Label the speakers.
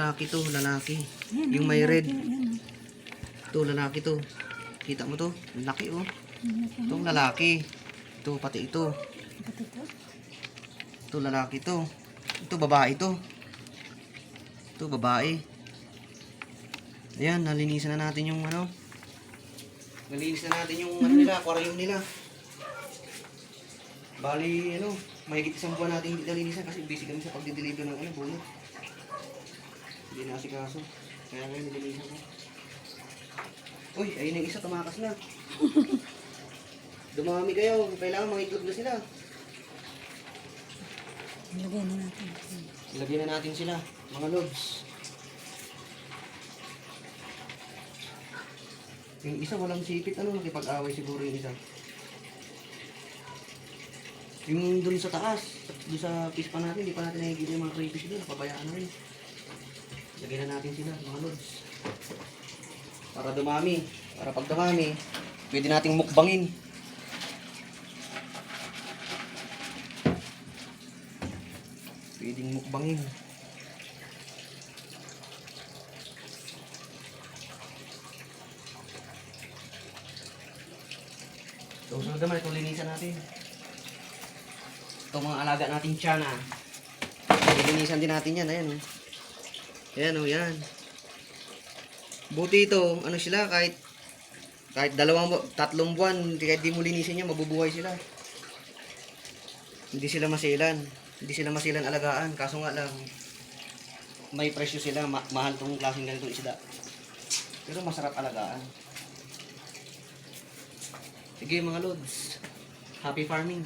Speaker 1: lalaki to, lalaki. Yung may red. Ito, lalaki to. Kita mo to? Laki oh. Itong lalaki. Ito, pati ito. Ito, lalaki to. Ito, babae to. Ito, babae. Ayan, nalinisan na natin yung ano. Nalinis na natin yung ano nila, aquarium nila. Bali, ano, mahigit isang buwan natin hindi nalinisan kasi busy kami sa pagdi-deliver ng ano, bunot. Hindi na asikaso. Kaya ngayon nilinisan ko. Uy, ayun yung isa, tumakas na. Dumami kayo, kailangan mga itlog na sila.
Speaker 2: Ilagay na natin.
Speaker 1: Ilagay na natin sila, mga lods. Yung isa walang sipit, ano, nakipag-away siguro yung isa. Yung dun sa taas, dun sa pispa natin, hindi pa natin nakikita yung mga crayfish doon, napabayaan na rin. Ilagay na natin sila, mga lods. Para dumami, para pag dumami, pwede nating mukbangin. Pwedeng mukbangin. So, sunod naman, itong linisan natin. Itong mga alaga natin tiyana. Linisan din natin yan, ayan. Ayan o, yan. Buti ito, ano sila, kahit 3 buwan, kahit di mo linisin yan, mabubuhay sila. Hindi sila masilan. Hindi sila masilan alagaan. Kaso nga lang, may presyo sila. Mahal tong klaseng ganitong isda. Pero masarap alagaan. Sige mga lods. Happy farming.